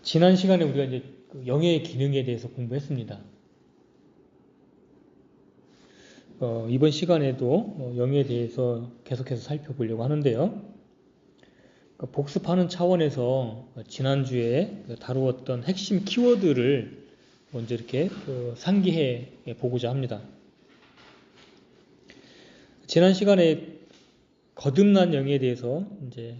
지난 시간에 우리가 이제 영의 기능에 대해서 공부했습니다. 이번 시간에도 영에 대해서 계속해서 살펴보려고 하는데요. 복습하는 차원에서 지난주에 다루었던 핵심 키워드를 먼저 이렇게 상기해 보고자 합니다. 지난 시간에 거듭난 영에 대해서 이제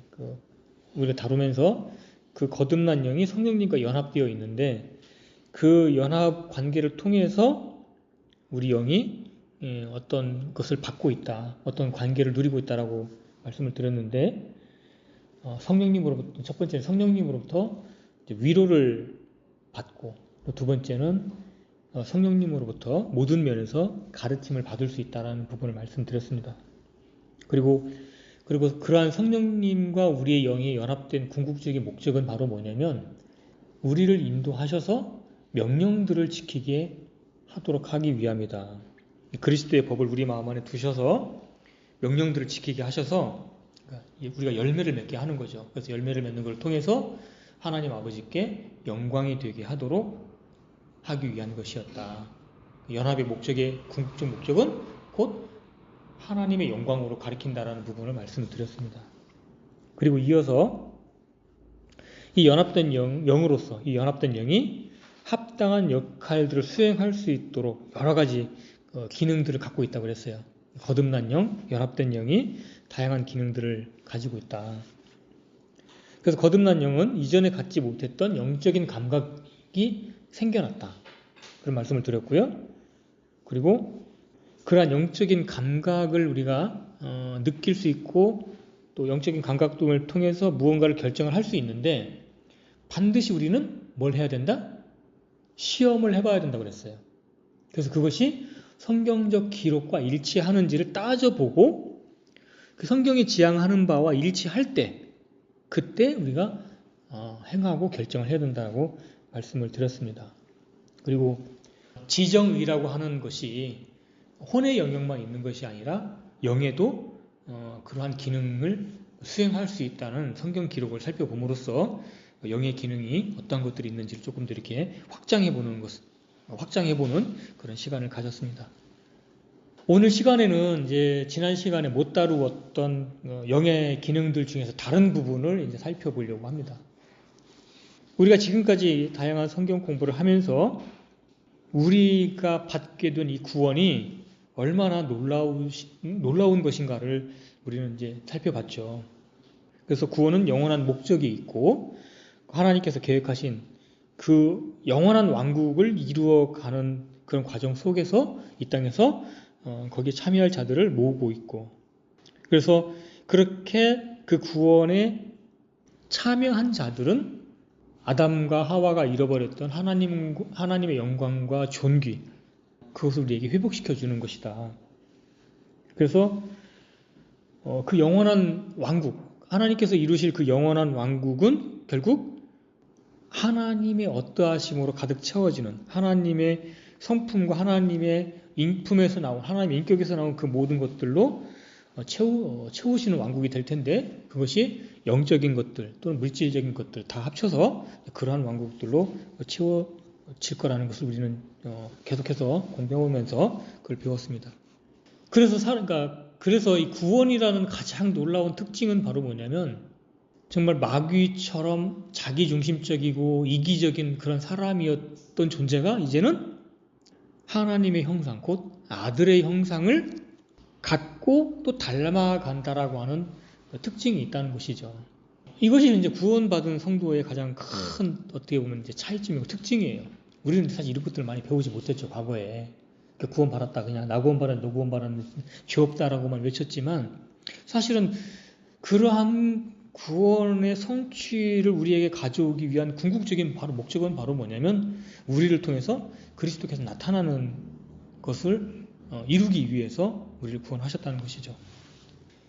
우리가 다루면서 그 거듭난 영이 성령님과 연합되어 있는데 그 연합 관계를 통해서 우리 영이 어떤 것을 받고 있다, 어떤 관계를 누리고 있다라고 말씀을 드렸는데 성령님으로부터 첫 번째는 성령님으로부터 위로를 받고 또 두 번째는 성령님으로부터 모든 면에서 가르침을 받을 수 있다라는 부분을 말씀드렸습니다. 그리고 그러한 성령님과 우리의 영이 연합된 궁극적인 목적은 바로 뭐냐면 우리를 인도하셔서 명령들을 지키게 하도록 하기 위함이다. 그리스도의 법을 우리 마음 안에 두셔서 명령들을 지키게 하셔서 우리가 열매를 맺게 하는 거죠. 그래서 열매를 맺는 걸 통해서 하나님 아버지께 영광이 되게 하도록 하기 위한 것이었다. 연합의 목적의 궁극적 목적은 곧 하나님의 영광으로 가리킨다라는 부분을 말씀을 드렸습니다. 그리고 이어서 이 연합된 영으로서 이 연합된 영이 합당한 역할들을 수행할 수 있도록 여러 가지 기능들을 갖고 있다고 그랬어요. 거듭난 영, 연합된 영이 다양한 기능들을 가지고 있다. 그래서 거듭난 영은 이전에 갖지 못했던 영적인 감각이 생겨났다. 그런 말씀을 드렸고요. 그리고 그러한 영적인 감각을 우리가 느낄 수 있고 또 영적인 감각 등을 통해서 무언가를 결정을 할 수 있는데 반드시 우리는 뭘 해야 된다? 시험을 해봐야 된다고 그랬어요. 그래서 그것이 성경적 기록과 일치하는지를 따져보고 그 성경이 지향하는 바와 일치할 때 그때 우리가 행하고 결정을 해야 된다고 말씀을 드렸습니다. 그리고 지정의라고 하는 것이 혼의 영역만 있는 것이 아니라 영에도 그러한 기능을 수행할 수 있다는 성경 기록을 살펴봄으로써 영의 기능이 어떤 것들이 있는지를 조금 더 이렇게 확장해보는 그런 시간을 가졌습니다. 오늘 시간에는 이제 지난 시간에 못 다루었던 영의 기능들 중에서 다른 부분을 이제 살펴보려고 합니다. 우리가 지금까지 다양한 성경 공부를 하면서 우리가 받게 된 이 구원이 얼마나 놀라운 것인가를 우리는 이제 살펴봤죠. 그래서 구원은 영원한 목적이 있고 하나님께서 계획하신 그 영원한 왕국을 이루어가는 그런 과정 속에서 이 땅에서 거기에 참여할 자들을 모으고 있고 그래서 그렇게 그 구원에 참여한 자들은 아담과 하와가 잃어버렸던 하나님의 영광과 존귀 그것을 우리에게 회복시켜 주는 것이다. 그래서 그 영원한 왕국 하나님께서 이루실 그 영원한 왕국은 결국 하나님의 어떠하심으로 가득 채워지는 하나님의 성품과 하나님의 인품에서 나온 하나님의 인격에서 나온 그 모든 것들로 채우시는 왕국이 될 텐데 그것이 영적인 것들 또는 물질적인 것들 다 합쳐서 그러한 왕국들로 채워질 거라는 것을 우리는 계속해서 공부해오면서 그걸 배웠습니다. 그래서 이 구원이라는 가장 놀라운 특징은 바로 뭐냐면 정말 마귀처럼 자기중심적이고 이기적인 그런 사람이었던 존재가 이제는 하나님의 형상, 곧 아들의 형상을 갖고 또 닮아간다라고 하는 특징이 있다는 것이죠. 이것이 이제 구원받은 성도의 가장 큰 어떻게 보면 이제 차이점이고 특징이에요. 우리는 사실 이런 것들을 많이 배우지 못했죠, 과거에. 구원받았다, 그냥 나 구원받았는데 너 구원받았는데 죄 없다라고만 외쳤지만 사실은 그러한 구원의 성취를 우리에게 가져오기 위한 궁극적인 목적은 바로 뭐냐면 우리를 통해서 그리스도께서 나타나는 것을 이루기 위해서 우리를 구원하셨다는 것이죠.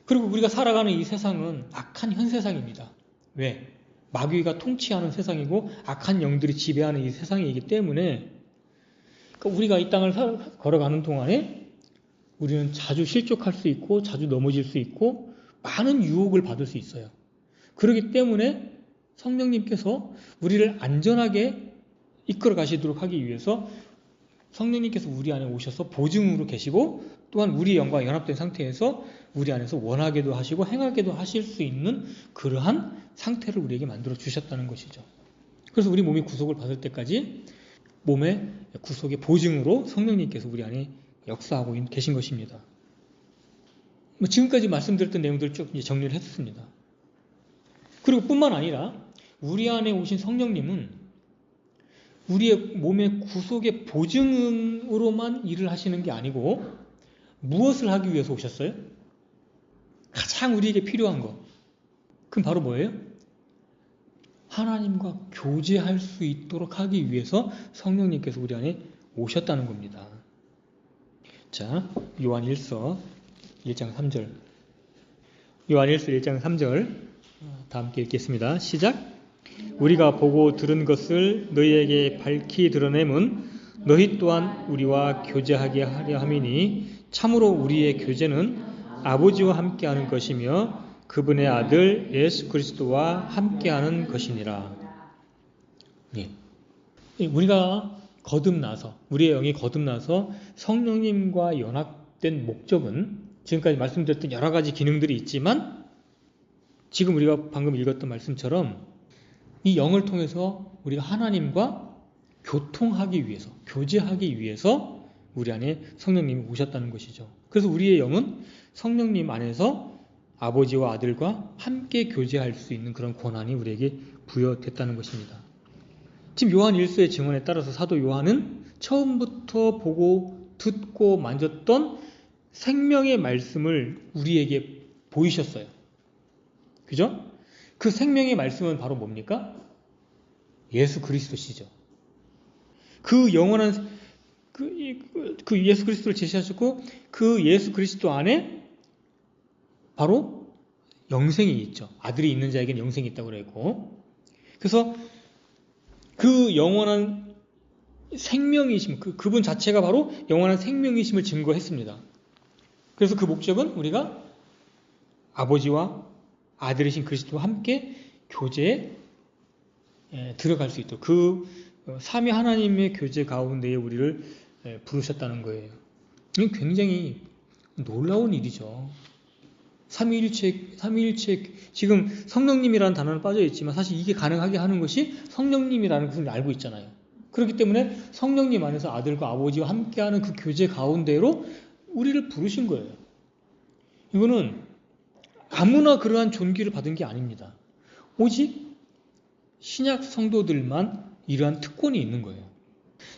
그리고 우리가 살아가는 이 세상은 악한 현 세상입니다. 왜? 마귀가 통치하는 세상이고 악한 영들이 지배하는 이 세상이기 때문에 우리가 이 땅을 걸어가는 동안에 우리는 자주 실족할 수 있고 자주 넘어질 수 있고 많은 유혹을 받을 수 있어요. 그렇기 때문에 성령님께서 우리를 안전하게 이끌어 가시도록 하기 위해서 성령님께서 우리 안에 오셔서 보증으로 계시고 또한 우리 영과 연합된 상태에서 우리 안에서 원하게도 하시고 행하게도 하실 수 있는 그러한 상태를 우리에게 만들어 주셨다는 것이죠. 그래서 우리 몸이 구속을 받을 때까지 몸의 구속의 보증으로 성령님께서 우리 안에 역사하고 계신 것입니다. 지금까지 말씀드렸던 내용들을 쭉 정리를 했습니다. 그리고 뿐만 아니라 우리 안에 오신 성령님은 우리의 몸의 구속의 보증으로만 일을 하시는 게 아니고 무엇을 하기 위해서 오셨어요? 가장 우리에게 필요한 것. 그럼 바로 뭐예요? 하나님과 교제할 수 있도록 하기 위해서 성령님께서 우리 안에 오셨다는 겁니다. 자, 요한1서 1장 3절. 요한1서 1장 3절 다 함께 읽겠습니다. 시작. 우리가 보고 들은 것을 너희에게 밝히 드러냄은 너희 또한 우리와 교제하게 하려 함이니 참으로 우리의 교제는 아버지와 함께하는 것이며 그분의 아들 예수 그리스도와 함께하는 것이니라. 예. 우리가 거듭나서 우리의 영이 거듭나서 성령님과 연합된 목적은 지금까지 말씀드렸던 여러 가지 기능들이 있지만 지금 우리가 방금 읽었던 말씀처럼 이 영을 통해서 우리가 하나님과 교통하기 위해서, 교제하기 위해서 우리 안에 성령님이 오셨다는 것이죠. 그래서 우리의 영은 성령님 안에서 아버지와 아들과 함께 교제할 수 있는 그런 권한이 우리에게 부여됐다는 것입니다. 지금 요한 1서의 증언에 따라서 사도 요한은 처음부터 보고 듣고 만졌던 생명의 말씀을 우리에게 보이셨어요. 그죠? 그 생명의 말씀은 바로 뭡니까? 예수 그리스도시죠. 그 영원한 그 예수 그리스도를 제시하셨고 그 예수 그리스도 안에 바로 영생이 있죠. 아들이 있는 자에게는 영생이 있다고 그랬고, 그래서 그 영원한 생명이심, 그분 자체가 바로 영원한 생명이심을 증거했습니다. 그래서 그 목적은 우리가 아버지와 아들이신 그리스도와 함께 교제에 들어갈 수 있도록 그 삼위 하나님의 교제 가운데에 우리를 부르셨다는 거예요. 이건 굉장히 놀라운 일이죠. 삼위일체 지금 성령님이라는 단어는 빠져 있지만 사실 이게 가능하게 하는 것이 성령님이라는 것을 알고 있잖아요. 그렇기 때문에 성령님 안에서 아들과 아버지와 함께하는 그 교제 가운데로 우리를 부르신 거예요. 이거는 아무나 그러한 존귀를 받은 게 아닙니다. 오직 신약 성도들만 이러한 특권이 있는 거예요.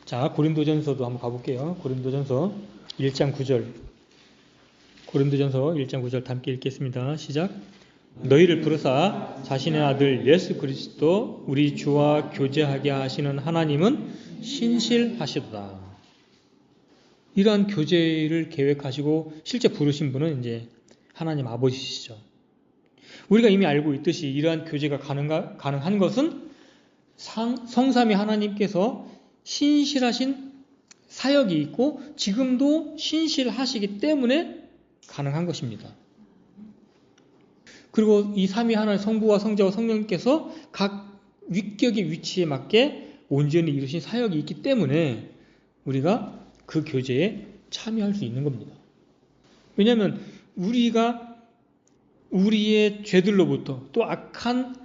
자, 고린도전서도 한번 가볼게요. 고린도전서 1장 9절. 고린도전서 1장 9절 함께 읽겠습니다. 시작. 너희를 부르사 자신의 아들 예수 그리스도 우리 주와 교제하게 하시는 하나님은 신실하시도다. 이러한 교제를 계획하시고 실제 부르신 분은 이제 하나님 아버지시죠. 우리가 이미 알고 있듯이 이러한 교제가 가능한 것은 성삼위 하나님께서 신실하신 사역이 있고 지금도 신실하시기 때문에 가능한 것입니다. 그리고 이 삼위 하나님 성부와 성자와 성령님께서 각 위격의 위치에 맞게 온전히 이루신 사역이 있기 때문에 우리가 그 교제에 참여할 수 있는 겁니다. 왜냐하면 우리가 우리의 죄들로부터 또 악한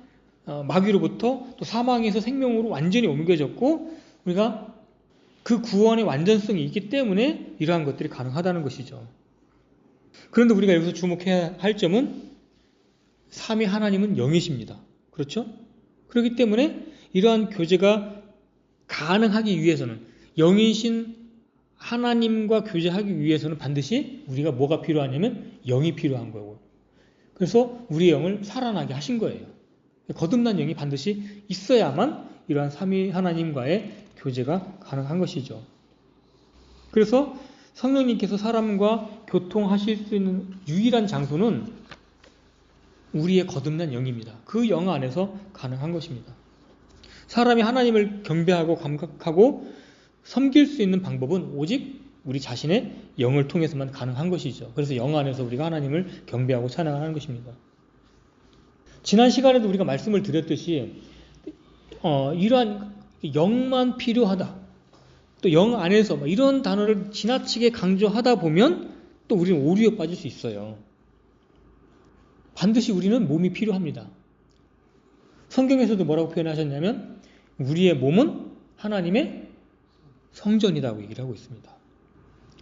마귀로부터 또 사망에서 생명으로 완전히 옮겨졌고 우리가 그 구원의 완전성이 있기 때문에 이러한 것들이 가능하다는 것이죠. 그런데 우리가 여기서 주목해야 할 점은 삼위 하나님은 영이십니다. 그렇죠? 그렇기 때문에 이러한 교제가 가능하기 위해서는 영이신 하나님과 교제하기 위해서는 반드시 우리가 뭐가 필요하냐면 영이 필요한 거고, 그래서 우리의 영을 살아나게 하신 거예요. 거듭난 영이 반드시 있어야만 이러한 삼위 하나님과의 교제가 가능한 것이죠. 그래서 성령님께서 사람과 교통하실 수 있는 유일한 장소는 우리의 거듭난 영입니다. 그 영 안에서 가능한 것입니다. 사람이 하나님을 경배하고 감각하고 섬길 수 있는 방법은 오직 우리 자신의 영을 통해서만 가능한 것이죠. 그래서 영 안에서 우리가 하나님을 경배하고 찬양하는 것입니다. 지난 시간에도 우리가 말씀을 드렸듯이 이러한 영만 필요하다. 또 영 안에서 이런 단어를 지나치게 강조하다 보면 또 우리는 오류에 빠질 수 있어요. 반드시 우리는 몸이 필요합니다. 성경에서도 뭐라고 표현하셨냐면 우리의 몸은 하나님의 성전이라고 얘기를 하고 있습니다.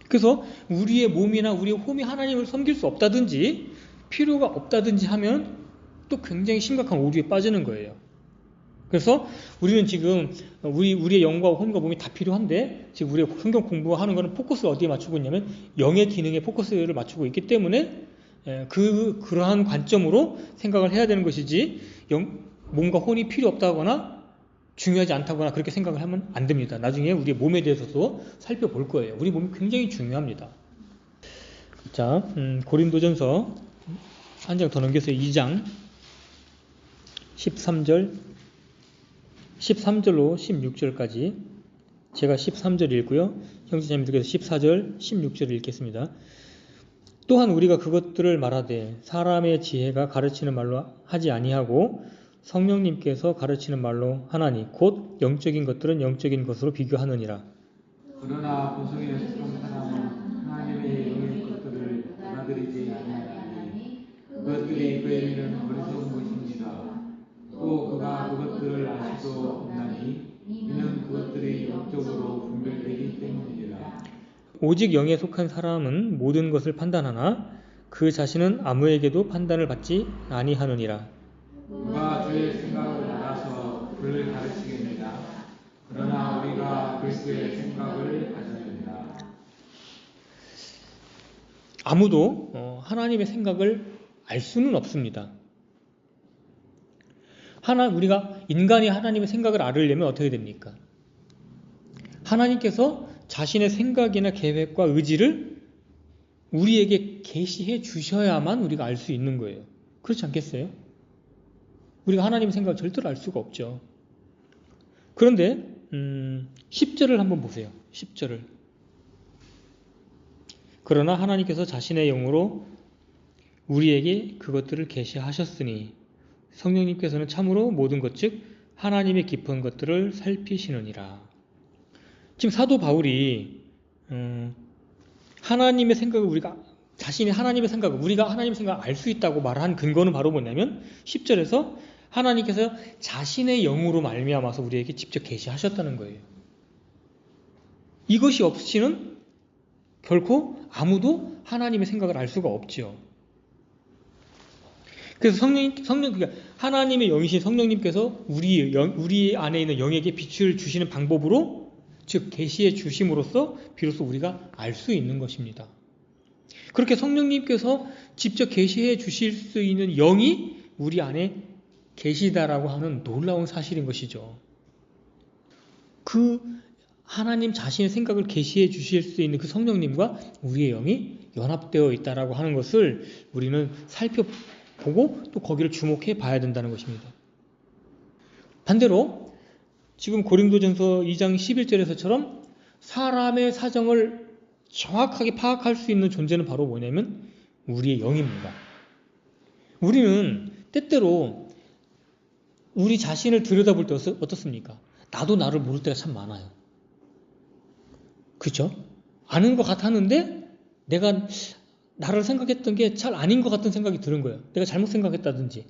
그래서 우리의 몸이나 우리의 홈이 하나님을 섬길 수 없다든지 필요가 없다든지 하면 또 굉장히 심각한 오류에 빠지는 거예요. 그래서 우리는 지금 우리의 영과 홈과 몸이 다 필요한데 지금 우리가 성경 공부하는 거는 포커스를 어디에 맞추고 있냐면 영의 기능에 포커스를 맞추고 있기 때문에 그러한 관점으로 생각을 해야 되는 것이지 몸과 혼이 필요 없다거나 중요하지 않다거나 그렇게 생각을 하면 안 됩니다. 나중에 우리의 몸에 대해서도 살펴볼 거예요. 우리 몸이 굉장히 중요합니다. 자, 고린도전서 한 장 더 넘겨서 2장 13절로 16절까지 제가 13절 읽고요. 형제자매들께서 14절, 16절을 읽겠습니다. 또한 우리가 그것들을 말하되 사람의 지혜가 가르치는 말로 하지 아니하고 성령님께서 가르치는 말로 하나니 곧 영적인 것들은 영적인 것으로 비교하느니라. 그러나 본성에 속한 사람은 하나님의 영의 것들을 받아들이지 아니하니 그것들이 그에게는 어리석은 것입니다. 또 그가 그것들을 알 수도 없나니 이는 그것들이 영적으로 분별되기 때문이라. 오직 영에 속한 사람은 모든 것을 판단하나 그 자신은 아무에게도 판단을 받지 아니하느니라. 누가 주의 생각을 알아서 그를 가르치겠느냐? 그러나 우리가 그리스도의 생각을 가졌느니라. 아무도 하나님의 생각을 알 수는 없습니다. 우리가 인간이 하나님의 생각을 알으려면 어떻게 됩니까? 하나님께서 자신의 생각이나 계획과 의지를 우리에게 계시해 주셔야만 우리가 알 수 있는 거예요. 그렇지 않겠어요? 우리가 하나님의 생각을 절대로 알 수가 없죠. 그런데 10절을 한번 보세요. 10절을. 그러나 하나님께서 자신의 영으로 우리에게 그것들을 계시하셨으니 성령님께서는 참으로 모든 것 즉 하나님의 깊은 것들을 살피시느니라. 지금 사도 바울이 하나님의 생각을 자신이 하나님의 생각을 우리가 하나님의 생각을 알 수 있다고 말한 근거는 바로 뭐냐면 10절에서 하나님께서 자신의 영으로 말미암아서 우리에게 직접 계시하셨다는 거예요. 이것이 없이는 결코 아무도 하나님의 생각을 알 수가 없지요. 그래서 그러니까 하나님의 영이신 성령님께서 우리 안에 있는 영에게 빛을 주시는 방법으로 즉 계시해 주심으로써 비로소 우리가 알 수 있는 것입니다. 그렇게 성령님께서 직접 계시해 주실 수 있는 영이 우리 안에 계시다라고 하는 놀라운 사실인 것이죠. 그 하나님 자신의 생각을 계시해 주실 수 있는 그 성령님과 우리의 영이 연합되어 있다라고 하는 것을 우리는 살펴보고 또 거기를 주목해 봐야 된다는 것입니다. 반대로 지금 고린도전서 2장 11절에서처럼 사람의 사정을 정확하게 파악할 수 있는 존재는 바로 뭐냐면 우리의 영입니다. 우리는 때때로 우리 자신을 들여다볼 때 어떻습니까? 나도 나를 모를 때가 참 많아요. 그렇죠? 아는 것 같았는데 내가 나를 생각했던 게 잘 아닌 것 같은 생각이 드는 거예요. 내가 잘못 생각했다든지.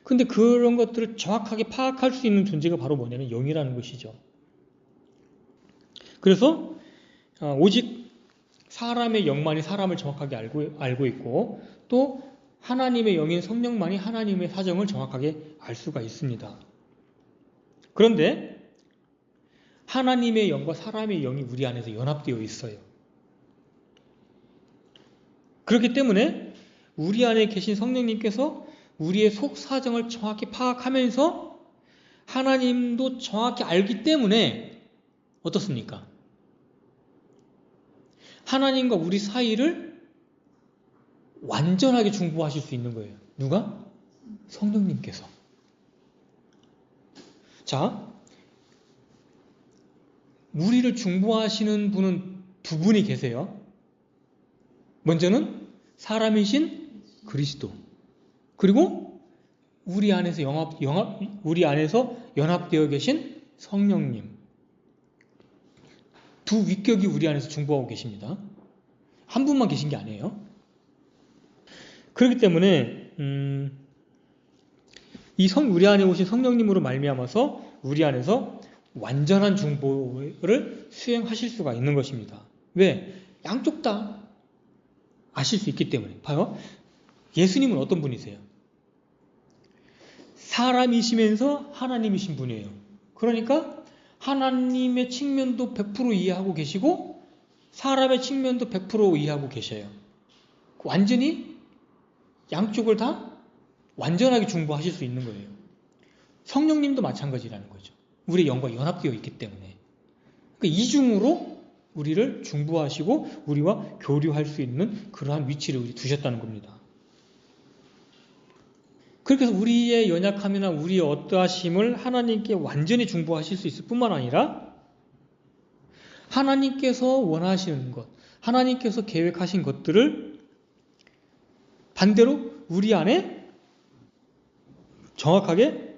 근데 그런 것들을 정확하게 파악할 수 있는 존재가 바로 뭐냐면 영이라는 것이죠. 그래서 오직 사람의 영만이 사람을 정확하게 알고 있고 또 하나님의 영인 성령만이 하나님의 사정을 정확하게 알 수가 있습니다. 그런데 하나님의 영과 사람의 영이 우리 안에서 연합되어 있어요. 그렇기 때문에 우리 안에 계신 성령님께서 우리의 속 사정을 정확히 파악하면서 하나님도 정확히 알기 때문에 어떻습니까? 하나님과 우리 사이를 완전하게 중보하실 수 있는 거예요. 누가? 성령님께서. 자, 우리를 중보하시는 분은 두 분이 계세요. 먼저는 사람이신 그리스도. 그리고 우리 안에서 연합되어 계신 성령님. 두 위격이 우리 안에서 중보하고 계십니다. 한 분만 계신 게 아니에요. 그렇기 때문에 우리 안에 오신 성령님으로 말미암아서 우리 안에서 완전한 중보를 수행하실 수가 있는 것입니다. 왜? 양쪽 다 아실 수 있기 때문에. 봐요. 예수님은 어떤 분이세요? 사람이시면서 하나님이신 분이에요. 그러니까 하나님의 측면도 100% 이해하고 계시고 사람의 측면도 100% 이해하고 계셔요. 완전히 양쪽을 다 완전하게 중보하실 수 있는 거예요. 성령님도 마찬가지라는 거죠. 우리의 영과 연합되어 있기 때문에. 그러니까 이중으로 우리를 중보하시고 우리와 교류할 수 있는 그러한 위치를 우리 두셨다는 겁니다. 그렇게 해서 우리의 연약함이나 우리의 어떠하심을 하나님께 완전히 중보하실 수 있을 뿐만 아니라 하나님께서 원하시는 것, 하나님께서 계획하신 것들을 반대로 우리 안에 정확하게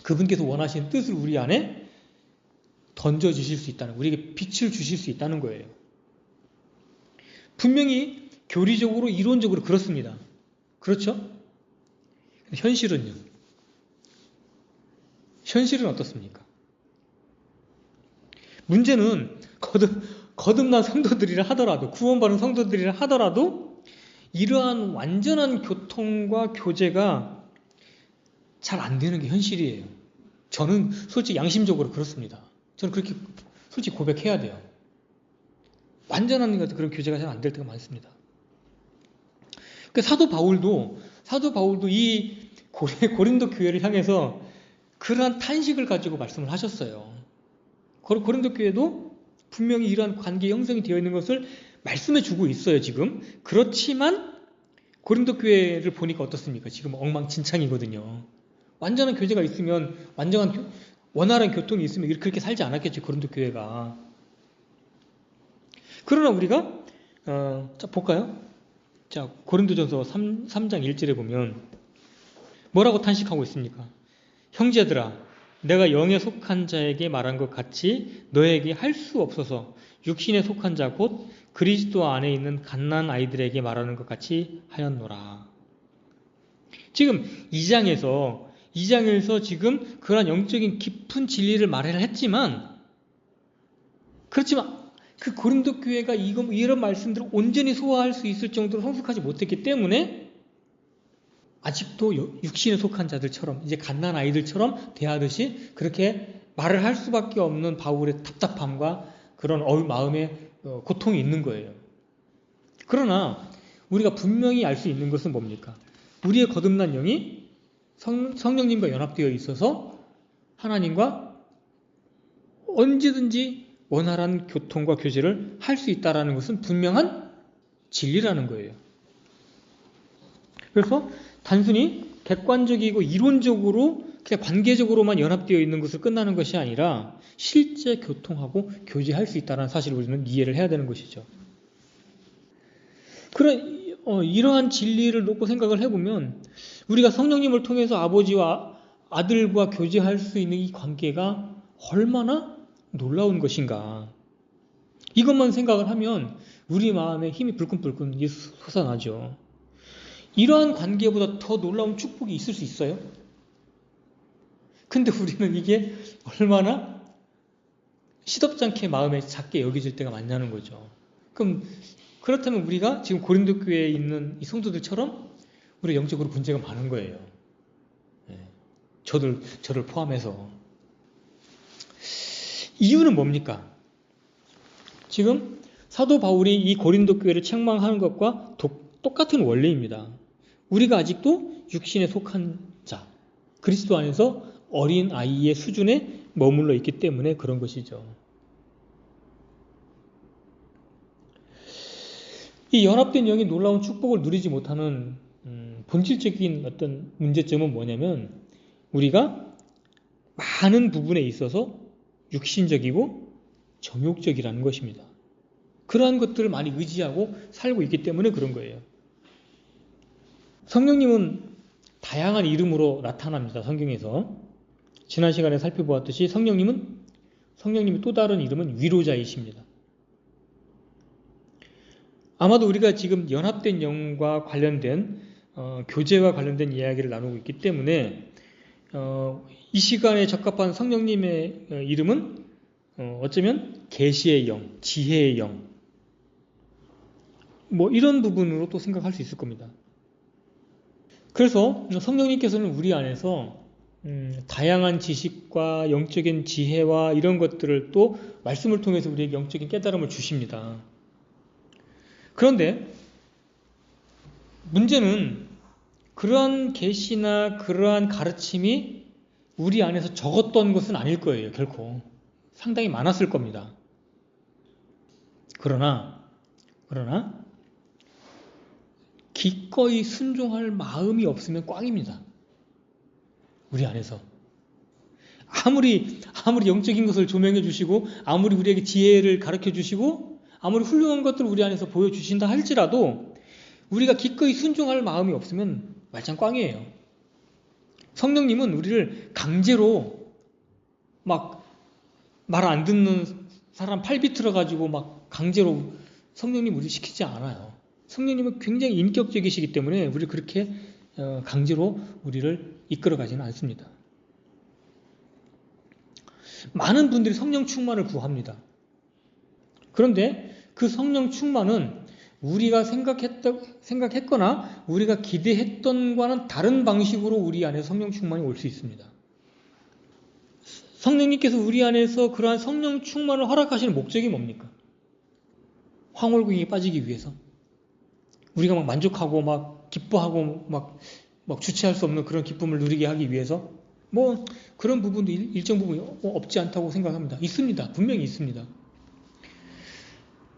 그분께서 원하시는 뜻을 우리 안에 던져주실 수 있다는, 우리에게 빛을 주실 수 있다는 거예요. 분명히 교리적으로 이론적으로 그렇습니다. 그렇죠? 현실은요? 현실은 어떻습니까? 문제는 거듭난 성도들이라 하더라도, 구원받은 성도들이라 하더라도 이러한 완전한 교통과 교제가 잘 안 되는 게 현실이에요. 저는 솔직히 양심적으로 그렇습니다. 저는 그렇게 솔직히 고백해야 돼요. 완전한 그런 교제가 잘 안 될 때가 많습니다. 그 사도 바울도 이 고린도 교회를 향해서 그러한 탄식을 가지고 말씀을 하셨어요. 고린도 교회도 분명히 이러한 관계 형성이 되어 있는 것을 말씀해 주고 있어요, 지금. 그렇지만 고린도 교회를 보니까 어떻습니까? 지금 엉망진창이거든요. 완전한 교제가 있으면, 원활한 교통이 있으면 이렇게 그렇게 살지 않았겠죠, 고린도 교회가. 그러나 우리가 자, 볼까요? 자, 고린도전서 3장 1절에 보면 뭐라고 탄식하고 있습니까? 형제들아, 내가 영에 속한 자에게 말한 것 같이 너에게 할 수 없어서 육신에 속한 자 곧 그리스도 안에 있는 갓난 아이들에게 말하는 것 같이 하였노라. 지금 2장에서 지금 그러한 영적인 깊은 진리를 말을 했지만, 그렇지만 그 고린도 교회가 이런 말씀들을 온전히 소화할 수 있을 정도로 성숙하지 못했기 때문에 아직도 육신에 속한 자들처럼, 이제 갓난 아이들처럼 대하듯이 그렇게 말을 할 수밖에 없는 바울의 답답함과 그런 마음의 고통이 있는 거예요. 그러나 우리가 분명히 알 수 있는 것은 뭡니까? 우리의 거듭난 영이 성령님과 연합되어 있어서 하나님과 언제든지 원활한 교통과 교제를 할 수 있다는 것은 분명한 진리라는 거예요. 그래서 단순히 객관적이고 이론적으로 그냥 관계적으로만 연합되어 있는 것을 끝나는 것이 아니라 실제 교통하고 교제할 수 있다는 사실을 우리는 이해를 해야 되는 것이죠. 이러한 진리를 놓고 생각을 해보면 우리가 성령님을 통해서 아버지와 아들과 교제할 수 있는 이 관계가 얼마나 놀라운 것인가. 이것만 생각을 하면 우리 마음에 힘이 불끈불끈 솟아나죠. 이러한 관계보다 더 놀라운 축복이 있을 수 있어요? 근데 우리는 이게 얼마나 시덥지 않게 마음에 작게 여겨질 때가 많냐는 거죠. 그렇다면 우리가 지금 고린도 교회에 있는 이 성도들처럼 우리 영적으로 문제가 많은 거예요. 저를 포함해서. 이유는 뭡니까? 지금 사도 바울이 이 고린도 교회를 책망하는 것과 똑같은 원리입니다. 우리가 아직도 육신에 속한 자, 그리스도 안에서 어린 아이의 수준에 머물러 있기 때문에 그런 것이죠. 이 연합된 영이 놀라운 축복을 누리지 못하는 본질적인 어떤 문제점은 뭐냐면 우리가 많은 부분에 있어서 육신적이고 정욕적이라는 것입니다. 그러한 것들을 많이 의지하고 살고 있기 때문에 그런 거예요. 성령님은 다양한 이름으로 나타납니다. 성경에서. 지난 시간에 살펴보았듯이 성령님의 또 다른 이름은 위로자이십니다. 아마도 우리가 지금 연합된 영과 관련된 교제와 관련된 이야기를 나누고 있기 때문에 이 시간에 적합한 성령님의 이름은 어쩌면 계시의 영, 지혜의 영, 뭐 이런 부분으로 또 생각할 수 있을 겁니다. 그래서 성령님께서는 우리 안에서 다양한 지식과 영적인 지혜와 이런 것들을 또 말씀을 통해서 우리에게 영적인 깨달음을 주십니다. 그런데 문제는 그러한 계시나 그러한 가르침이 우리 안에서 적었던 것은 아닐 거예요. 결코. 상당히 많았을 겁니다. 그러나 기꺼이 순종할 마음이 없으면 꽝입니다. 우리 안에서. 아무리 영적인 것을 조명해 주시고 아무리 우리에게 지혜를 가르쳐 주시고 아무리 훌륭한 것들을 우리 안에서 보여주신다 할지라도 우리가 기꺼이 순종할 마음이 없으면 말짱 꽝이에요. 성령님은 우리를 강제로 막 말 안 듣는 사람 팔 비틀어 가지고 막 강제로 성령님 우리 시키지 않아요. 성령님은 굉장히 인격적이시기 때문에 우리를 그렇게 강제로 우리를 이끌어 가지는 않습니다. 많은 분들이 성령 충만을 구합니다. 그런데 그 성령 충만은 우리가 생각했거나 우리가 기대했던 과는 다른 방식으로 우리 안에 성령 충만이 올 수 있습니다. 성령님께서 우리 안에서 그러한 성령 충만을 허락하시는 목적이 뭡니까? 황홀궁에 빠지기 위해서. 우리가 막 만족하고 막 기뻐하고 막 주체할 수 없는 그런 기쁨을 누리게 하기 위해서 뭐 그런 부분도 일정 부분이 없지 않다고 생각합니다. 있습니다. 분명히 있습니다.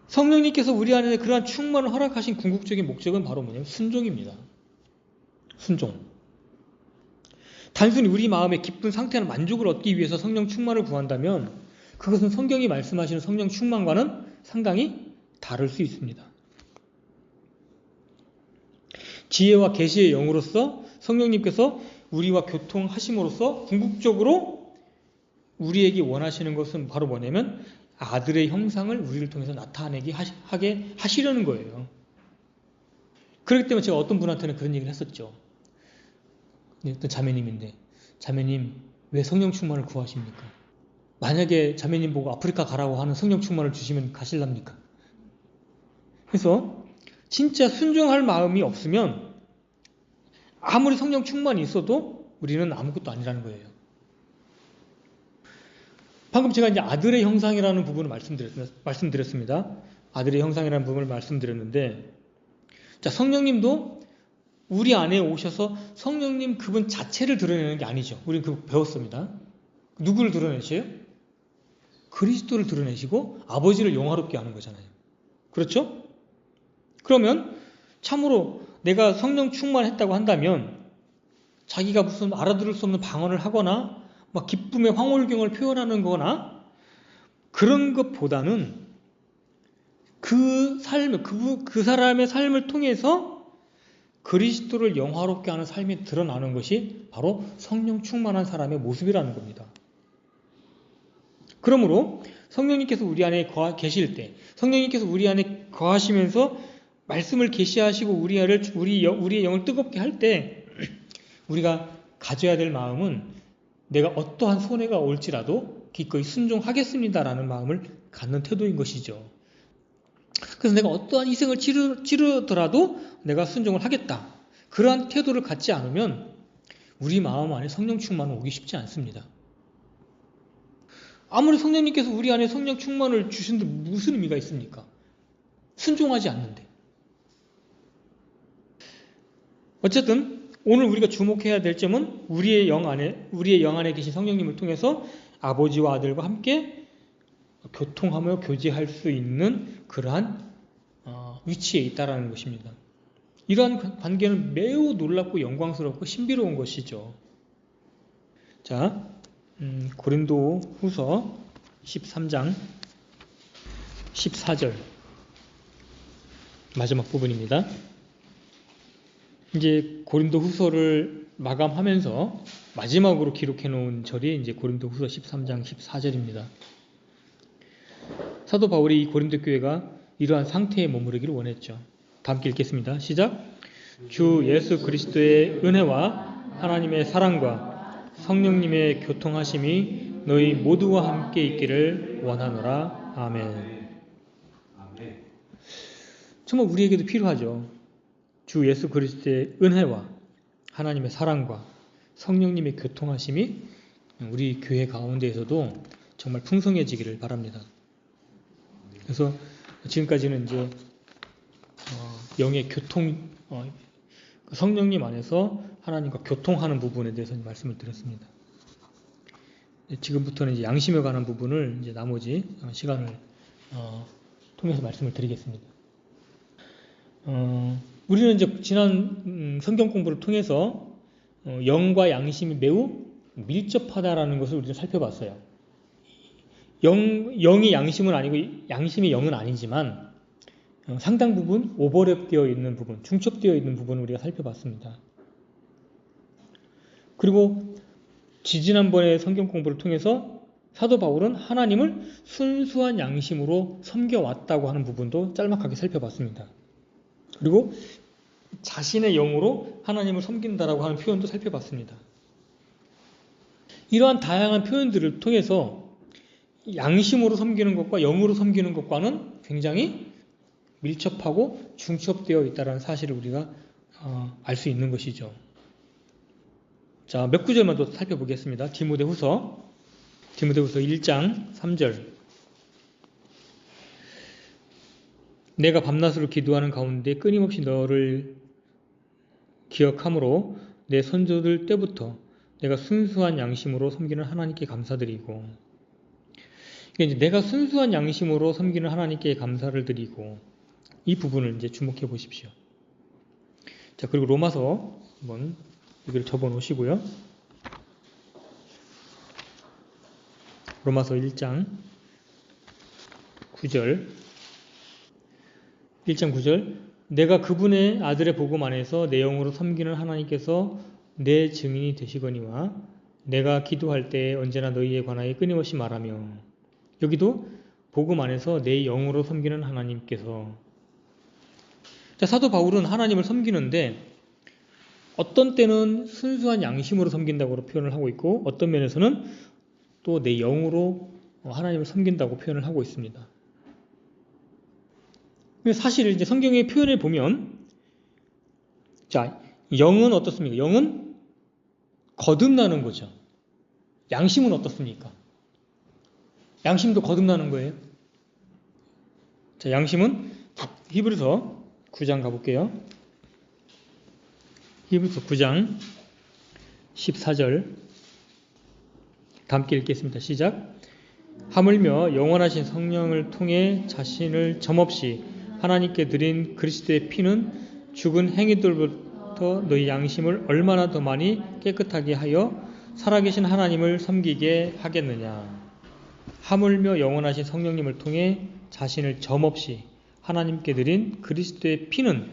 성령님께서 우리 안에 그러한 충만을 허락하신 궁극적인 목적은 바로 뭐냐면 순종입니다. 순종. 단순히 우리 마음의 기쁜 상태나 만족을 얻기 위해서 성령 충만을 구한다면 그것은 성경이 말씀하시는 성령 충만과는 상당히 다를 수 있습니다. 지혜와 계시의 영으로서 성령님께서 우리와 교통하심으로써 궁극적으로 우리에게 원하시는 것은 바로 뭐냐면 아들의 형상을 우리를 통해서 나타내게 하게 하시려는 거예요. 그렇기 때문에 제가 어떤 분한테는 그런 얘기를 했었죠. 어떤 자매님인데, 자매님 왜 성령 충만을 구하십니까? 만약에 자매님 보고 아프리카 가라고 하는 성령 충만을 주시면 가실랍니까? 그래서 진짜 순종할 마음이 없으면 아무리 성령 충만이 있어도 우리는 아무것도 아니라는 거예요. 방금 제가 이제 아들의 형상이라는 부분을 말씀드렸습니다. 아들의 형상이라는 부분을 말씀드렸는데, 자, 성령님도 우리 안에 오셔서 성령님 그분 자체를 드러내는 게 아니죠. 우리는 그거 배웠습니다. 누구를 드러내셔요? 그리스도를 드러내시고 아버지를 영화롭게 하는 거잖아요. 그렇죠? 그러면 참으로 내가 성령 충만했다고 한다면 자기가 무슨 알아들을 수 없는 방언을 하거나 막 기쁨의 황홀경을 표현하는 거나 그런 것보다는 그 사람의 삶을 통해서 그리스도를 영화롭게 하는 삶이 드러나는 것이 바로 성령 충만한 사람의 모습이라는 겁니다. 그러므로 성령님께서 우리 안에 계실 때, 성령님께서 우리 안에 거하시면서 말씀을 계시하시고 우리의 영을 뜨겁게 할 때 우리가 가져야 될 마음은 내가 어떠한 손해가 올지라도 기꺼이 순종하겠습니다라는 마음을 갖는 태도인 것이죠. 그래서 내가 어떠한 희생을 치르더라도 내가 순종을 하겠다. 그러한 태도를 갖지 않으면 우리 마음 안에 성령 충만은 오기 쉽지 않습니다. 아무리 성령님께서 우리 안에 성령 충만을 주신데 무슨 의미가 있습니까? 순종하지 않는데. 어쨌든 오늘 우리가 주목해야 될 점은 우리의 영 안에 계신 성령님을 통해서 아버지와 아들과 함께 교통하며 교제할 수 있는 그러한 위치에 있다라는 것입니다. 이러한 관계는 매우 놀랍고 영광스럽고 신비로운 것이죠. 자, 고린도 후서 13장 14절 마지막 부분입니다. 이제 고린도 후서를 마감하면서 마지막으로 기록해 놓은 절이 이제 고린도후서 13장 14절입니다. 사도 바울이 이 고린도 교회가 이러한 상태에 머무르기를 원했죠. 다 함께 읽겠습니다. 시작. 주 예수 그리스도의 은혜와 하나님의 사랑과 성령님의 교통하심이 너희 모두와 함께 있기를 원하노라. 아멘. 정말 우리에게도 필요하죠. 주 예수 그리스도의 은혜와 하나님의 사랑과 성령님의 교통하심이 우리 교회 가운데에서도 정말 풍성해지기를 바랍니다. 그래서 지금까지는 이제 영의 교통, 성령님 안에서 하나님과 교통하는 부분에 대해서 말씀을 드렸습니다. 지금부터는 이제 양심에 관한 부분을 이제 나머지 시간을 통해서 말씀을 드리겠습니다. 우리는 이제 지난 성경 공부를 통해서 영과 양심이 매우 밀접하다라는 것을 우리가 살펴봤어요. 영이 양심은 아니고 양심이 영은 아니지만 상당 부분 오버랩되어 있는 부분, 중첩되어 있는 부분을 우리가 살펴봤습니다. 그리고 지지난번에 성경 공부를 통해서 사도 바울은 하나님을 순수한 양심으로 섬겨왔다고 하는 부분도 짤막하게 살펴봤습니다. 그리고 자신의 영으로 하나님을 섬긴다라고 하는 표현도 살펴봤습니다. 이러한 다양한 표현들을 통해서 양심으로 섬기는 것과 영으로 섬기는 것과는 굉장히 밀접하고 중첩되어 있다는 사실을 우리가 알 수 있는 것이죠. 자, 몇 구절만 더 살펴보겠습니다. 디모데후서 1장 3절. 내가 밤낮으로 기도하는 가운데 끊임없이 너를 기억함으로 내 선조들 때부터 내가 순수한 양심으로 섬기는 하나님께 감사드리고, 이제 내가 순수한 양심으로 섬기는 하나님께 감사를 드리고, 이 부분을 이제 주목해 보십시오. 자, 그리고 로마서 한번 여기를 접어 놓으시고요. 로마서 1장 9절. 내가 그분의 아들의 복음 안에서 내 영으로 섬기는 하나님께서 내 증인이 되시거니와 내가 기도할 때 언제나 너희에 관하여 끊임없이 말하며, 여기도 복음 안에서 내 영으로 섬기는 하나님께서. 자, 사도 바울은 하나님을 섬기는데 어떤 때는 순수한 양심으로 섬긴다고 표현을 하고 있고, 어떤 면에서는 또 내 영으로 하나님을 섬긴다고 표현을 하고 있습니다. 사실 이제 성경의 표현을 보면, 자, 영은 어떻습니까? 영은 거듭나는 거죠. 양심은 어떻습니까? 양심도 거듭나는 거예요. 자, 양심은 히브리서 9장 가볼게요. 히브리서 9장 14절 다 함께 읽겠습니다. 시작. 하물며 영원하신 성령을 통해 자신을 점없이 하나님께 드린 그리스도의 피는 죽은 행위들부터 너희 양심을 얼마나 더 많이 깨끗하게 하여 살아계신 하나님을 섬기게 하겠느냐. 하물며 영원하신 성령님을 통해 자신을 점없이 하나님께 드린 그리스도의 피는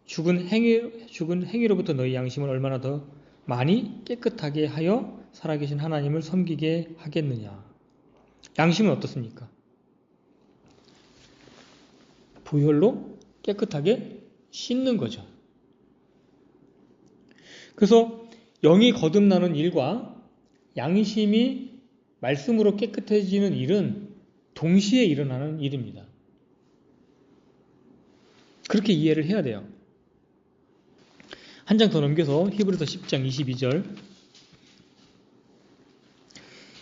죽은 행위로부터 너희 양심을 얼마나 더 많이 깨끗하게 하여 살아계신 하나님을 섬기게 하겠느냐. 양심은 어떻습니까? 보혈로 깨끗하게 씻는 거죠. 그래서 영이 거듭나는 일과 양심이 말씀으로 깨끗해지는 일은 동시에 일어나는 일입니다. 그렇게 이해를 해야 돼요. 한 장 더 넘겨서 히브리서 10장 22절.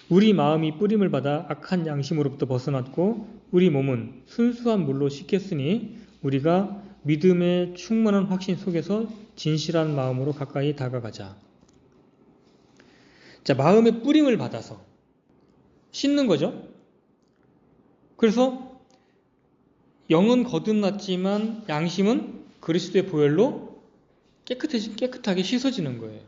우리 마음이 뿌림을 받아 악한 양심으로부터 벗어났고 우리 몸은 순수한 물로 씻겼으니 우리가 믿음의 충만한 확신 속에서 진실한 마음으로 가까이 다가가자. 자, 마음의 뿌림을 받아서 씻는 거죠. 그래서 영은 거듭났지만 양심은 그리스도의 보혈로 깨끗하게 씻어지는 거예요.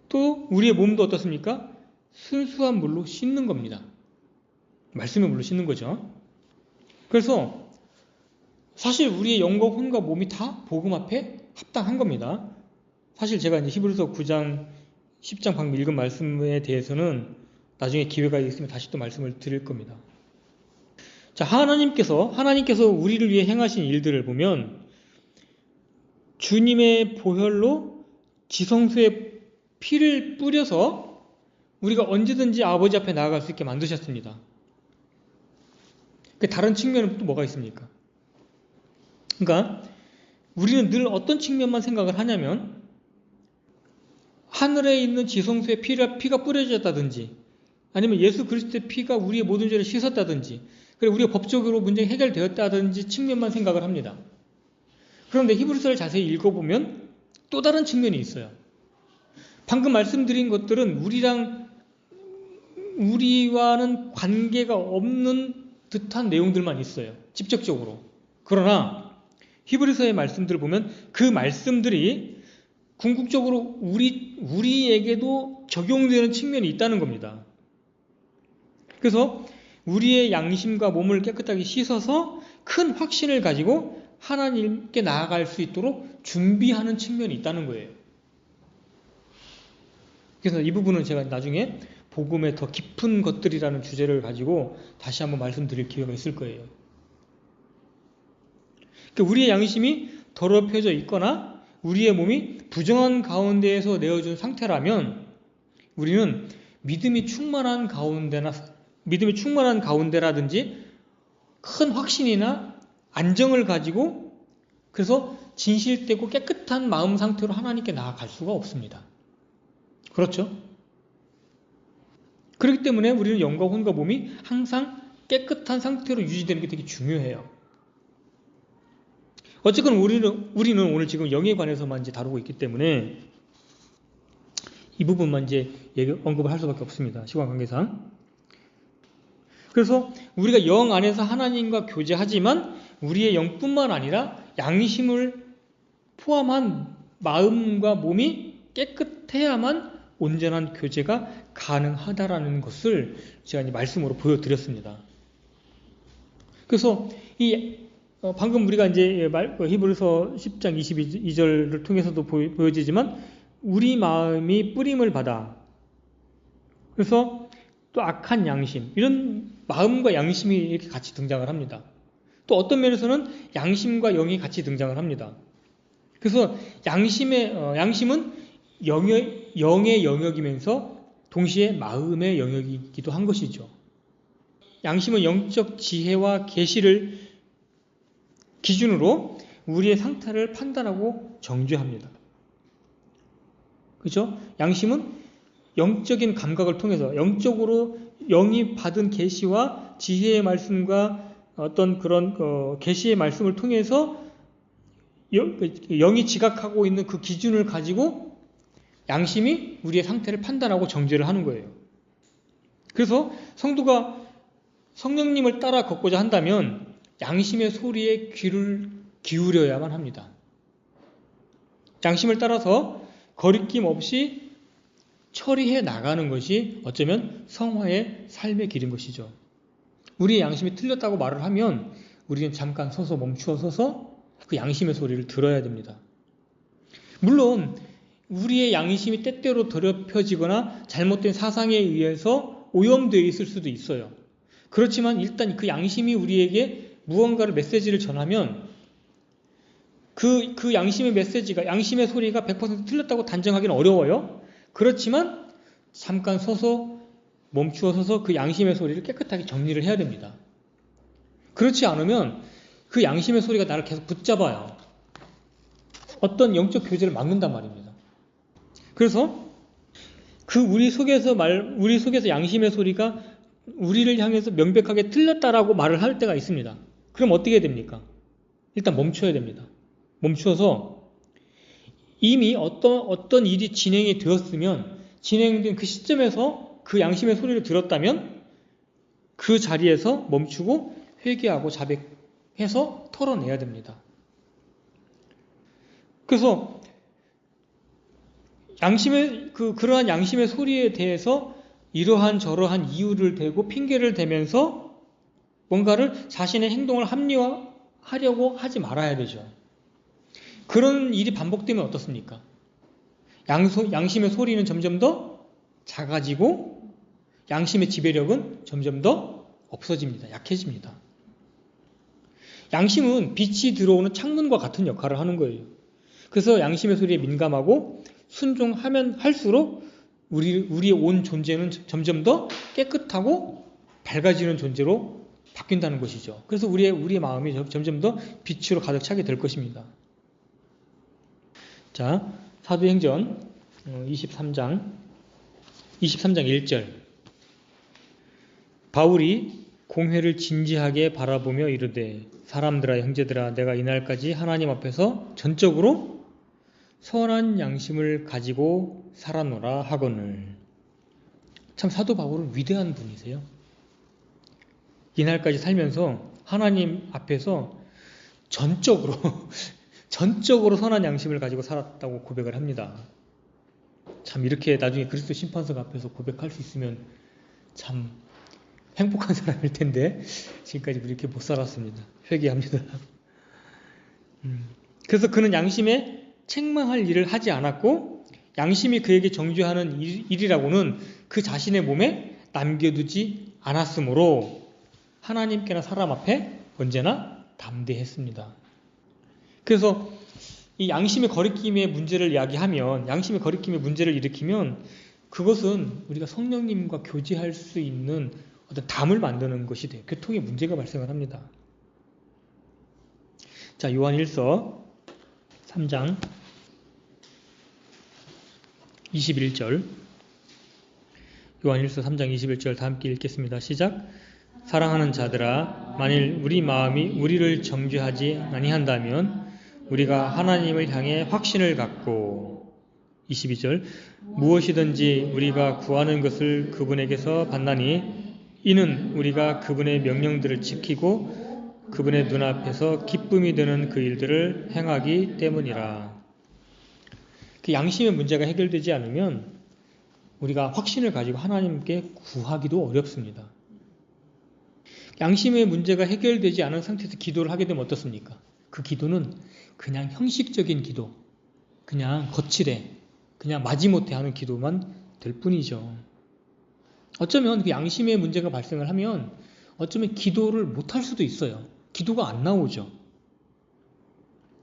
또 우리의 몸도 어떻습니까? 순수한 물로 씻는 겁니다. 말씀의 물로 씻는 거죠. 그래서 사실 우리의 영과 혼과 몸이 다 복음 앞에 합당한 겁니다. 사실 제가 이제 히브리서 9장, 10장 방금 읽은 말씀에 대해서는 나중에 기회가 있으면 다시 또 말씀을 드릴 겁니다. 자, 하나님께서 우리를 위해 행하신 일들을 보면 주님의 보혈로 지성소에 피를 뿌려서 우리가 언제든지 아버지 앞에 나아갈 수 있게 만드셨습니다. 다른 측면은 또 뭐가 있습니까? 그러니까 우리는 늘 어떤 측면만 생각을 하냐면 하늘에 있는 지성소에 피가 뿌려졌다든지 아니면 예수 그리스도의 피가 우리의 모든 죄를 씻었다든지 그리고 우리가 법적으로 문제가 해결되었다든지 측면만 생각을 합니다. 그런데 히브리서를 자세히 읽어보면 또 다른 측면이 있어요. 방금 말씀드린 것들은 우리와는 관계가 없는 듯한 내용들만 있어요. 직접적으로. 그러나 히브리서의 말씀들을 보면 그 말씀들이 궁극적으로 우리에게도 적용되는 측면이 있다는 겁니다. 그래서 우리의 양심과 몸을 깨끗하게 씻어서 큰 확신을 가지고 하나님께 나아갈 수 있도록 준비하는 측면이 있다는 거예요. 그래서 이 부분은 제가 나중에 복음의 더 깊은 것들이라는 주제를 가지고 다시 한번 말씀드릴 기회가 있을 거예요. 그러니까 우리의 양심이 더럽혀져 있거나 우리의 몸이 부정한 가운데에서 내어준 상태라면 우리는 믿음이 충만한 가운데라든지 큰 확신이나 안정을 가지고 그래서 진실되고 깨끗한 마음 상태로 하나님께 나아갈 수가 없습니다. 그렇죠? 그렇기 때문에 우리는 영과 혼과 몸이 항상 깨끗한 상태로 유지되는 게 되게 중요해요. 어쨌건 우리는 오늘 지금 영에 관해서만 이제 다루고 있기 때문에 이 부분만 이제 언급을 할 수밖에 없습니다. 시간 관계상. 그래서 우리가 영 안에서 하나님과 교제하지만 우리의 영뿐만 아니라 양심을 포함한 마음과 몸이 깨끗해야만 온전한 교제가 가능하다라는 것을 제가 이제 말씀으로 보여드렸습니다. 그래서 방금 우리가 이제 히브리서 10장 22절을 통해서도 보여지지만 우리 마음이 뿌림을 받아 그래서 또 악한 양심 이런 마음과 양심이 이렇게 같이 등장을 합니다. 또 어떤 면에서는 양심과 영이 같이 등장을 합니다. 그래서 양심은 영의 영역이면서 동시에 마음의 영역이기도 한 것이죠. 양심은 영적 지혜와 계시를 기준으로 우리의 상태를 판단하고 정죄합니다. 그렇죠? 양심은 영적인 감각을 통해서 영적으로 영이 받은 계시와 지혜의 말씀과 어떤 그런 계시의 말씀을 통해서 영이 지각하고 있는 그 기준을 가지고 양심이 우리의 상태를 판단하고 정죄를 하는 거예요. 그래서 성도가 성령님을 따라 걷고자 한다면 양심의 소리에 귀를 기울여야만 합니다. 양심을 따라서 거리낌 없이 처리해 나가는 것이 어쩌면 성화의 삶의 길인 것이죠. 우리의 양심이 틀렸다고 말을 하면 우리는 잠깐 서서 멈추어 서서 그 양심의 소리를 들어야 됩니다. 물론 우리의 양심이 때때로 더럽혀지거나 잘못된 사상에 의해서 오염되어 있을 수도 있어요. 그렇지만 일단 그 양심이 우리에게 무언가를 메시지를 전하면 그 양심의 메시지가 양심의 소리가 100% 틀렸다고 단정하기는 어려워요. 그렇지만 잠깐 서서 멈추어 서서 그 양심의 소리를 깨끗하게 정리를 해야 됩니다. 그렇지 않으면 그 양심의 소리가 나를 계속 붙잡아요. 어떤 영적 교제를 막는단 말입니다. 그래서 우리 속에서 양심의 소리가 우리를 향해서 명백하게 틀렸다라고 말을 할 때가 있습니다. 그럼 어떻게 해야 됩니까? 일단 멈춰야 됩니다. 멈춰서 이미 어떤 일이 진행이 되었으면 진행된 그 시점에서 그 양심의 소리를 들었다면 그 자리에서 멈추고 회개하고 자백해서 털어내야 됩니다. 그래서 그러한 양심의 소리에 대해서 이러한 저러한 이유를 대고 핑계를 대면서 뭔가를 자신의 행동을 합리화하려고 하지 말아야 되죠. 그런 일이 반복되면 어떻습니까? 양심의 소리는 점점 더 작아지고 양심의 지배력은 점점 더 없어집니다. 약해집니다. 양심은 빛이 들어오는 창문과 같은 역할을 하는 거예요. 그래서 양심의 소리에 민감하고 순종하면 할수록 우리의 온 존재는 점점 더 깨끗하고 밝아지는 존재로 바뀐다는 것이죠. 그래서 우리의 마음이 점점 더 빛으로 가득 차게 될 것입니다. 자, 사도행전 23장 1절. 바울이 공회를 진지하게 바라보며 이르되 사람들아 형제들아 내가 이날까지 하나님 앞에서 전적으로 선한 양심을 가지고 살아노라 하거늘. 참 사도 바울은 위대한 분이세요. 이날까지 살면서 하나님 앞에서 전적으로 선한 양심을 가지고 살았다고 고백을 합니다. 참 이렇게 나중에 그리스도 심판석 앞에서 고백할 수 있으면 참 행복한 사람일 텐데 지금까지 이렇게 못 살았습니다. 회개합니다. 그래서 그는 양심에 책망할 일을 하지 않았고 양심이 그에게 정죄하는 일이라고는 그 자신의 몸에 남겨두지 않았으므로 하나님께나 사람 앞에 언제나 담대했습니다. 그래서 이 양심의 거리낌의 문제를 이야기하면 양심의 거리낌의 문제를 일으키면 그것은 우리가 성령님과 교제할 수 있는 어떤 담을 만드는 것이 돼요. 교통의 문제가 발생을 합니다. 자, 요한일서 3장 21절. 요한일서 3장 21절 다 함께 읽겠습니다. 시작. 사랑하는 자들아 만일 우리 마음이 우리를 정죄하지 아니한다면 우리가 하나님을 향해 확신을 갖고 22절 무엇이든지 우리가 구하는 것을 그분에게서 받나니 이는 우리가 그분의 명령들을 지키고 그분의 눈앞에서 기쁨이 되는 그 일들을 행하기 때문이라. 그 양심의 문제가 해결되지 않으면 우리가 확신을 가지고 하나님께 구하기도 어렵습니다. 양심의 문제가 해결되지 않은 상태에서 기도를 하게 되면 어떻습니까? 그 기도는 그냥 형식적인 기도, 그냥 거칠해, 그냥 마지못해 하는 기도만 될 뿐이죠. 어쩌면 그 양심의 문제가 발생을 하면 어쩌면 기도를 못할 수도 있어요. 기도가 안 나오죠.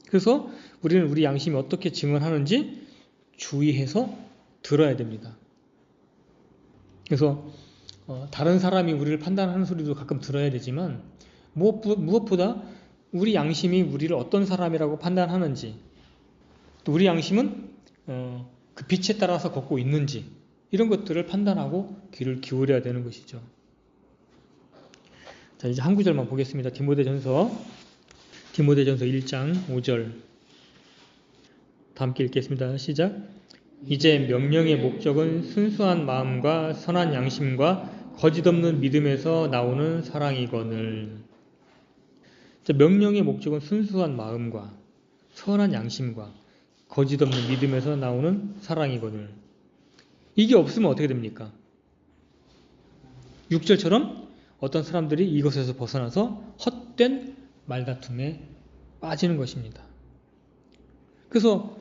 그래서 우리는 우리 양심이 어떻게 증언하는지 주의해서 들어야 됩니다. 그래서 다른 사람이 우리를 판단하는 소리도 가끔 들어야 되지만 무엇보다 우리 양심이 우리를 어떤 사람이라고 판단하는지 또 우리 양심은 그 빛에 따라서 걷고 있는지 이런 것들을 판단하고 귀를 기울여야 되는 것이죠. 자, 이제 한 구절만 보겠습니다. 디모데전서 1장 5절 다 함께 읽겠습니다. 시작. 이제 명령의 목적은 순수한 마음과 선한 양심과 거짓없는 믿음에서 나오는 사랑이거늘. 자, 명령의 목적은 순수한 마음과 선한 양심과 거짓없는 믿음에서 나오는 사랑이거늘. 이게 없으면 어떻게 됩니까? 6절처럼 어떤 사람들이 이것에서 벗어나서 헛된 말다툼에 빠지는 것입니다. 그래서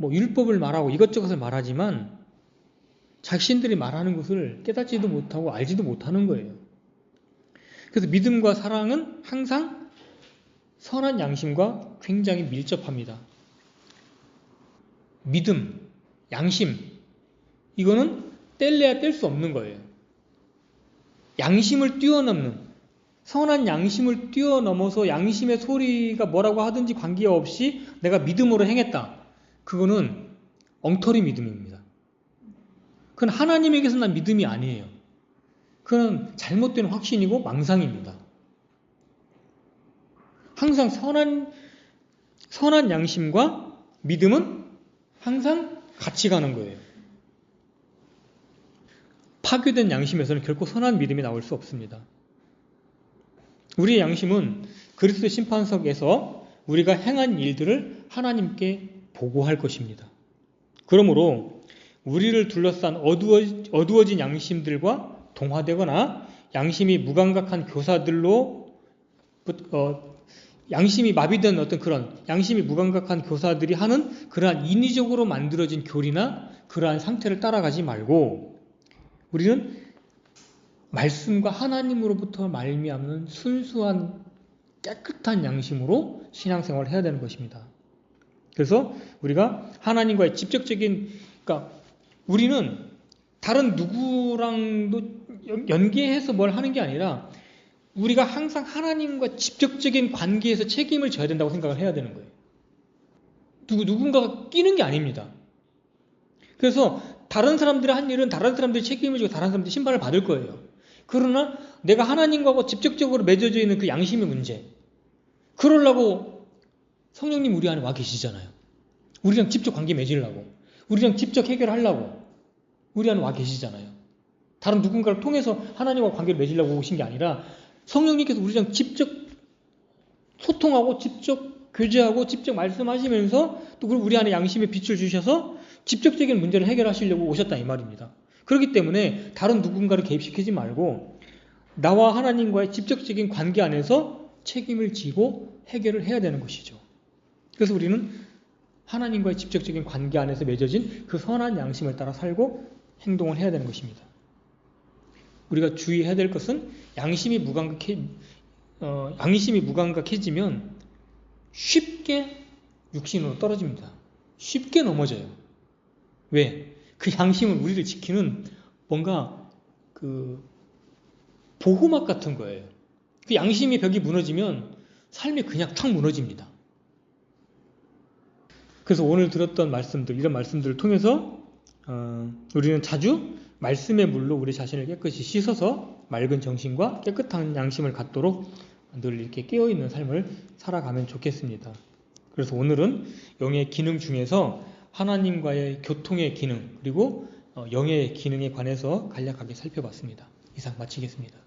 율법을 말하고 이것저것을 말하지만 자신들이 말하는 것을 깨닫지도 못하고 알지도 못하는 거예요. 그래서 믿음과 사랑은 항상 선한 양심과 굉장히 밀접합니다. 믿음, 양심, 이거는 뗄래야 뗄 수 없는 거예요. 양심을 뛰어넘는, 선한 양심을 뛰어넘어서 양심의 소리가 뭐라고 하든지 관계없이 내가 믿음으로 행했다. 그거는 엉터리 믿음입니다. 그건 하나님에게서 난 믿음이 아니에요. 그건 잘못된 확신이고 망상입니다. 항상 선한 양심과 믿음은 항상 같이 가는 거예요. 파괴된 양심에서는 결코 선한 믿음이 나올 수 없습니다. 우리의 양심은 그리스도 심판석에서 우리가 행한 일들을 하나님께 보고할 것입니다. 그러므로 우리를 둘러싼 어두워진 양심들과 동화되거나 양심이 무감각한 교사들로 양심이 마비된 어떤 그런 양심이 무감각한 교사들이 하는 그러한 인위적으로 만들어진 교리나 그러한 상태를 따라가지 말고 우리는 말씀과 하나님으로부터 말미암는 순수한 깨끗한 양심으로 신앙생활을 해야 되는 것입니다. 그래서 우리가 하나님과의 직접적인, 그러니까 우리는 다른 누구랑도 연계해서 뭘 하는 게 아니라 우리가 항상 하나님과 직접적인 관계에서 책임을 져야 된다고 생각을 해야 되는 거예요. 누군가가 끼는 게 아닙니다. 그래서 다른 사람들이 한 일은 다른 사람들이 책임을 지고 다른 사람들이 심판을 받을 거예요. 그러나 내가 하나님과 직접적으로 맺어져 있는 그 양심의 문제, 그러려고 성령님 우리 안에 와 계시잖아요. 우리랑 직접 관계 맺으려고, 우리랑 직접 해결하려고 우리 안에 와 계시잖아요. 다른 누군가를 통해서 하나님과 관계를 맺으려고 오신 게 아니라 성령님께서 우리랑 직접 소통하고 직접 교제하고 직접 말씀하시면서 또 우리 안에 양심의 빛을 주셔서 직접적인 문제를 해결하시려고 오셨다 이 말입니다. 그렇기 때문에 다른 누군가를 개입시키지 말고 나와 하나님과의 직접적인 관계 안에서 책임을 지고 해결을 해야 되는 것이죠. 그래서 우리는 하나님과의 직접적인 관계 안에서 맺어진 그 선한 양심을 따라 살고 행동을 해야 되는 것입니다. 우리가 주의해야 될 것은 양심이 무감각해지면 쉽게 육신으로 떨어집니다. 쉽게 넘어져요. 왜? 그 양심은 우리를 지키는 뭔가 그 보호막 같은 거예요. 그 양심의 벽이 무너지면 삶이 그냥 탁 무너집니다. 그래서 오늘 들었던 말씀들, 이런 말씀들을 통해서 우리는 자주 말씀의 물로 우리 자신을 깨끗이 씻어서 맑은 정신과 깨끗한 양심을 갖도록 늘 이렇게 깨어있는 삶을 살아가면 좋겠습니다. 그래서 오늘은 영의 기능 중에서 하나님과의 교통의 기능 그리고 영의 기능에 관해서 간략하게 살펴봤습니다. 이상 마치겠습니다.